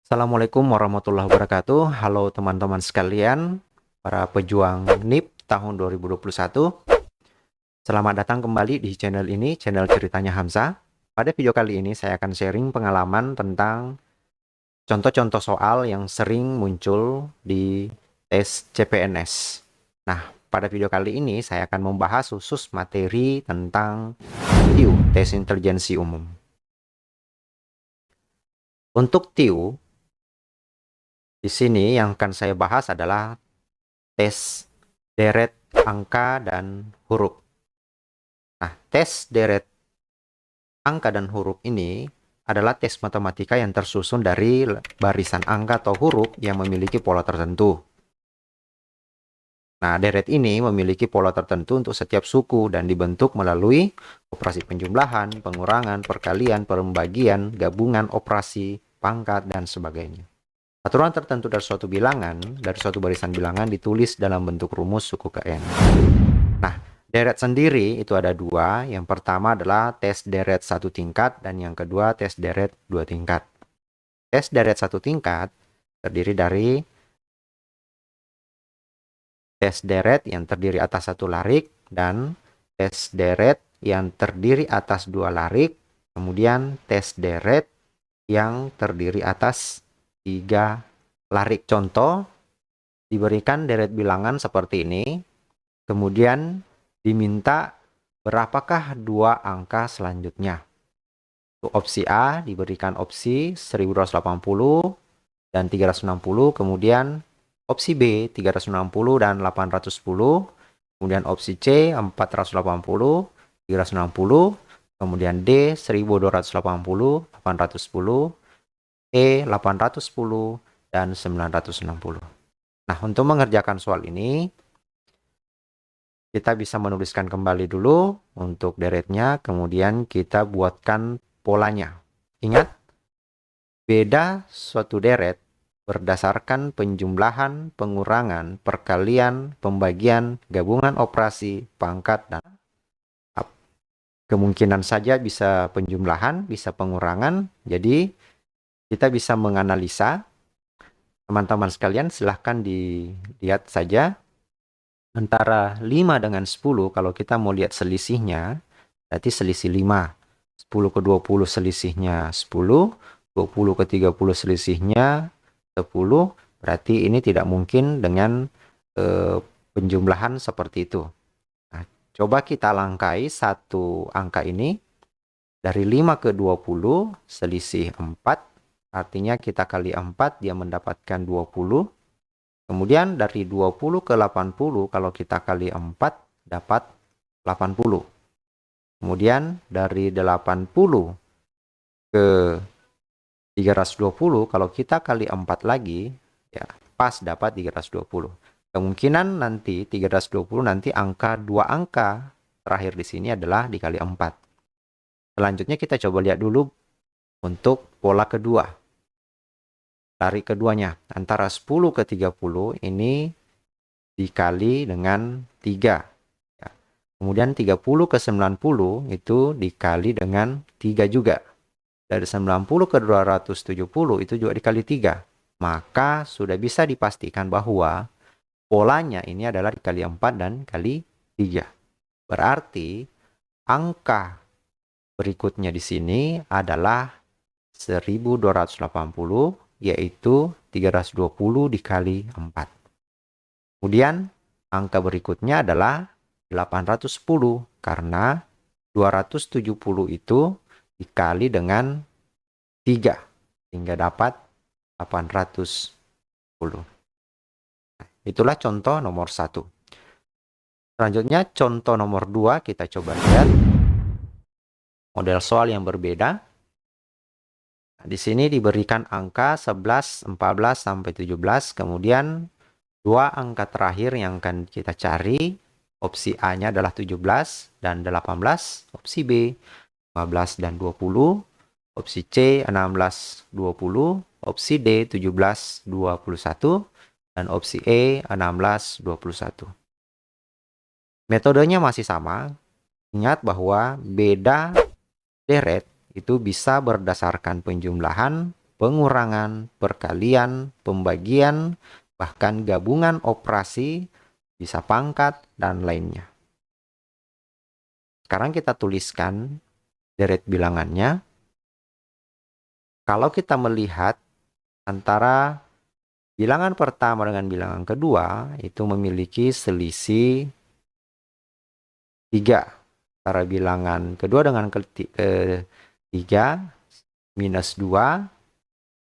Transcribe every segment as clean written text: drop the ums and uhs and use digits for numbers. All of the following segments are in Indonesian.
Assalamualaikum warahmatullahi wabarakatuh. Halo teman-teman sekalian, para pejuang NIP tahun 2021. Selamat datang kembali di channel ini, channel Ceritanya Hamzah. Pada video kali ini saya akan sharing pengalaman tentang contoh-contoh soal yang sering muncul di tes CPNS. Nah, pada video kali ini saya akan membahas khusus materi tentang TIU, tes intelijensi umum. Untuk TIU, di sini yang akan saya bahas adalah tes deret angka dan huruf. Nah, tes deret angka dan huruf ini adalah tes matematika yang tersusun dari barisan angka atau huruf yang memiliki pola tertentu. Nah, deret ini memiliki pola tertentu untuk setiap suku dan dibentuk melalui operasi penjumlahan, pengurangan, perkalian, pembagian, gabungan, operasi, pangkat, dan sebagainya. Aturan tertentu dari suatu bilangan, dari suatu barisan bilangan ditulis dalam bentuk rumus suku ke N. Nah, deret sendiri itu ada dua. Yang pertama adalah tes deret satu tingkat dan yang kedua tes deret dua tingkat. Tes deret satu tingkat terdiri dari tes deret yang terdiri atas satu larik dan tes deret yang terdiri atas dua larik, kemudian tes deret yang terdiri atas 3 larik. Contoh, diberikan deret bilangan seperti ini, kemudian diminta berapakah dua angka selanjutnya. Untuk opsi A diberikan opsi 1280 dan 360, kemudian opsi B 360 dan 810, kemudian opsi C 480, 360, kemudian D 1280, 810, E 810, dan 960. Nah, untuk mengerjakan soal ini, kita bisa menuliskan kembali dulu untuk deretnya, kemudian kita buatkan polanya. Ingat, beda suatu deret berdasarkan penjumlahan, pengurangan, perkalian, pembagian, gabungan operasi, pangkat, dan kemungkinan saja bisa penjumlahan, bisa pengurangan. Jadi, kita bisa menganalisa. Teman-teman sekalian silahkan dilihat saja antara 5 dengan 10. Kalau kita mau lihat selisihnya, berarti selisih 5. 10 ke 20 selisihnya 10, 20 ke 30 selisihnya 10. Berarti ini tidak mungkin dengan penjumlahan seperti itu. Nah, coba kita langkai satu angka ini. Dari 5 ke 20 selisih 4. Artinya kita kali 4, dia mendapatkan 20. Kemudian dari 20 ke 80, kalau kita kali 4, dapat 80. Kemudian dari 80 ke 320, kalau kita kali 4 lagi, ya pas dapat 320. Kemungkinan nanti 320 nanti angka 2 angka terakhir di sini adalah dikali 4. Selanjutnya kita coba lihat dulu untuk pola kedua. Tarik keduanya, antara 10 ke 30 ini dikali dengan 3. Ya. Kemudian 30 ke 90 itu dikali dengan 3 juga. Dari 90 ke 270 itu juga dikali 3. Maka sudah bisa dipastikan bahwa polanya ini adalah dikali 4 dan kali 3. Berarti angka berikutnya di sini adalah 1280, yaitu 320 dikali 4. Kemudian angka berikutnya adalah 810 karena 270 itu dikali dengan 3 hingga dapat 810. Nah, itulah contoh nomor 1. Selanjutnya contoh nomor 2 kita coba lihat model soal yang berbeda. Di sini diberikan angka 11, 14, sampai 17. Kemudian dua angka terakhir yang akan kita cari. Opsi A-nya adalah 17 dan 18. Opsi B, 15 dan 20. Opsi C, 16, 20. Opsi D, 17, 21. Dan opsi E, 16, 21. Metodenya masih sama. Ingat bahwa beda deret itu bisa berdasarkan penjumlahan, pengurangan, perkalian, pembagian, bahkan gabungan operasi, bisa pangkat, dan lainnya. Sekarang kita tuliskan deret bilangannya. Kalau kita melihat antara bilangan pertama dengan bilangan kedua, itu memiliki selisih 3. Antara bilangan kedua dengan ketiga, minus 2.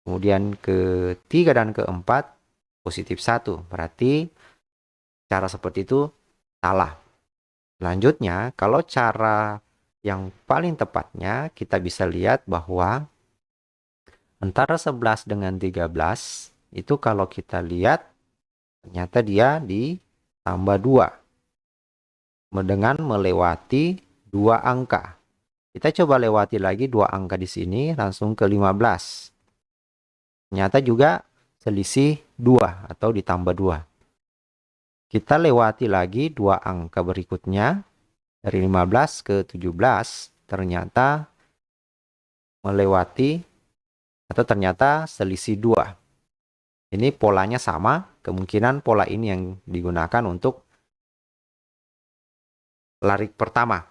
Kemudian ketiga dan keempat, positif 1. Berarti cara seperti itu salah. Selanjutnya, kalau cara yang paling tepatnya, kita bisa lihat bahwa antara 11 dengan 13, itu kalau kita lihat, ternyata dia ditambah 2. Dengan melewati 2 angka. Kita coba lewati lagi 2 angka di sini, langsung ke 15. Ternyata juga selisih 2 atau ditambah 2. Kita lewati lagi 2 angka berikutnya, dari 15 ke 17, ternyata melewati atau ternyata selisih 2. Ini polanya sama, kemungkinan pola ini yang digunakan untuk lari pertama.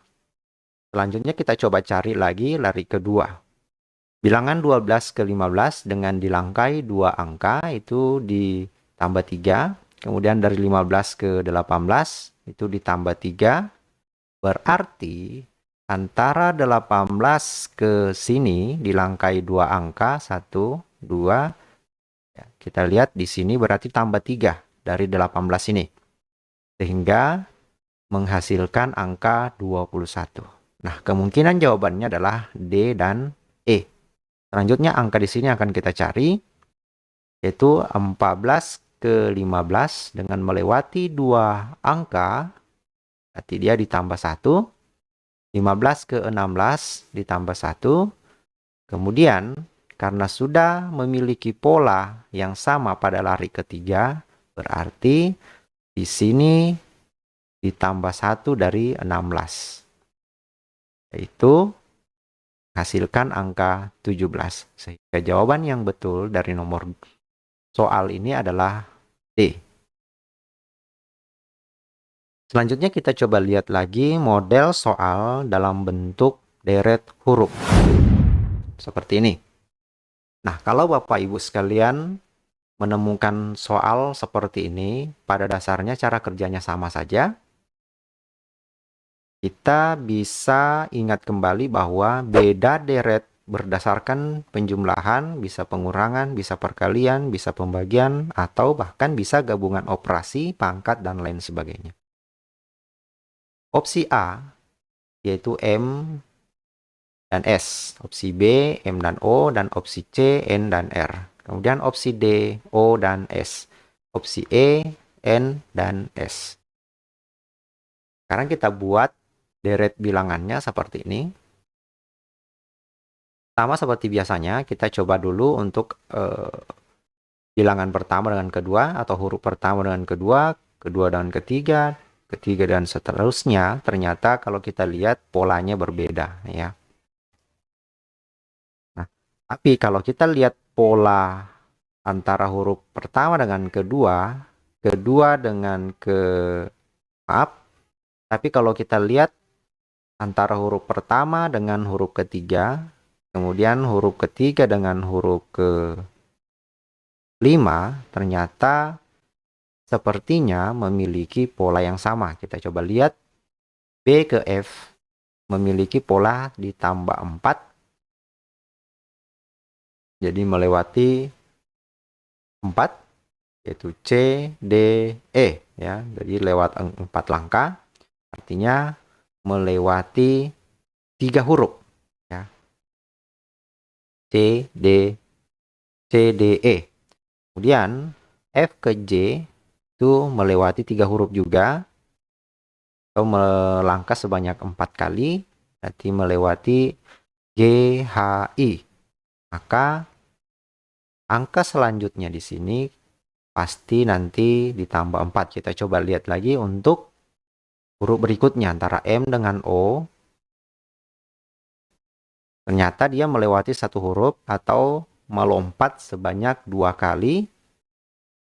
Selanjutnya kita coba cari lagi lari kedua. Bilangan 12 ke 15 dengan dilangkai 2 angka itu ditambah 3. Kemudian dari 15 ke 18 itu ditambah 3. Berarti antara 18 ke sini dilangkai 2 angka, 1, 2. Ya, kita lihat di sini berarti tambah 3 dari 18 ini. Sehingga menghasilkan angka 21. Nah, kemungkinan jawabannya adalah D dan E. Selanjutnya angka di sini akan kita cari, yaitu 14 ke 15 dengan melewati 2 angka, berarti dia ditambah 1. 15 ke 16 ditambah 1. Kemudian, karena sudah memiliki pola yang sama pada lari ketiga, berarti di sini ditambah 1 dari 16. Yaitu hasilkan angka 17. Sehingga jawaban yang betul dari nomor soal ini adalah D. Selanjutnya kita coba lihat lagi model soal dalam bentuk deret huruf. Seperti ini. Nah, kalau Bapak Ibu sekalian menemukan soal seperti ini, pada dasarnya cara kerjanya sama saja. Kita bisa ingat kembali bahwa beda deret berdasarkan penjumlahan, bisa pengurangan, bisa perkalian, bisa pembagian, atau bahkan bisa gabungan operasi, pangkat, dan lain sebagainya. Opsi A, yaitu M dan S. Opsi B, M dan O, dan opsi C, N dan R. Kemudian opsi D, O dan S. Opsi E, N dan S. Sekarang kita buat deret bilangannya seperti ini. Sama seperti biasanya, kita coba dulu untuk bilangan pertama dengan kedua, atau huruf pertama dengan kedua, kedua dengan ketiga, ketiga dan seterusnya. Ternyata kalau kita lihat polanya berbeda, ya. Nah, tapi kalau kita lihat pola antara huruf pertama dengan kedua, kedua dengan tapi kalau kita lihat antara huruf pertama dengan huruf ketiga, kemudian huruf ketiga dengan huruf ke-5, ternyata sepertinya memiliki pola yang sama. Kita coba lihat B ke F memiliki pola ditambah 4. Jadi melewati 4, yaitu C, D, E. Ya. Jadi lewat 4 langkah, artinya melewati 3 huruf. Ya. C, D, E. Kemudian F ke J itu melewati 3 huruf juga, atau melangkah sebanyak 4 kali, berarti melewati G, H, I. Maka angka selanjutnya di sini pasti nanti ditambah 4. Kita coba lihat lagi untuk huruf berikutnya antara M dengan O, ternyata dia melewati satu huruf atau melompat sebanyak 2 kali.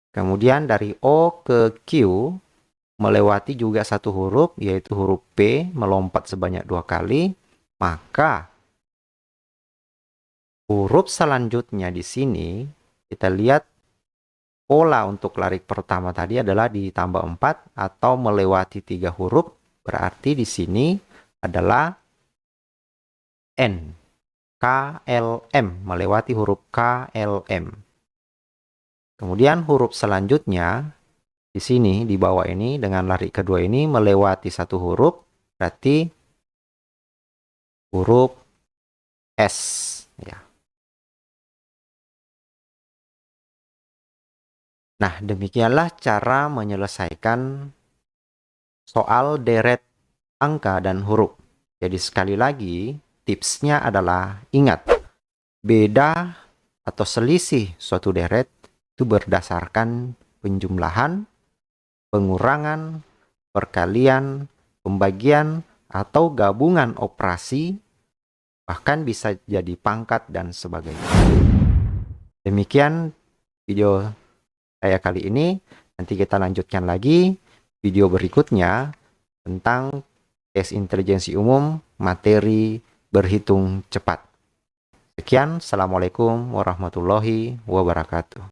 Kemudian dari O ke Q melewati juga satu huruf, yaitu huruf P, melompat sebanyak 2 kali. Maka huruf selanjutnya di sini, kita lihat pola untuk lari pertama tadi adalah ditambah 4 atau melewati 3 huruf. Berarti di sini adalah N. KLM, melewati huruf KLM. Kemudian huruf selanjutnya di sini di bawah ini dengan lari kedua ini melewati satu huruf, berarti huruf S ya. Nah, demikianlah cara menyelesaikan soal deret angka dan huruf. Jadi sekali lagi, tipsnya adalah ingat, beda atau selisih suatu deret itu berdasarkan penjumlahan, pengurangan, perkalian, pembagian, atau gabungan operasi, bahkan bisa jadi pangkat dan sebagainya. Demikian video saya kali ini. Nanti kita lanjutkan lagi video berikutnya tentang tes intelijensi umum materi berhitung cepat. Sekian, Assalamualaikum warahmatullahi wabarakatuh.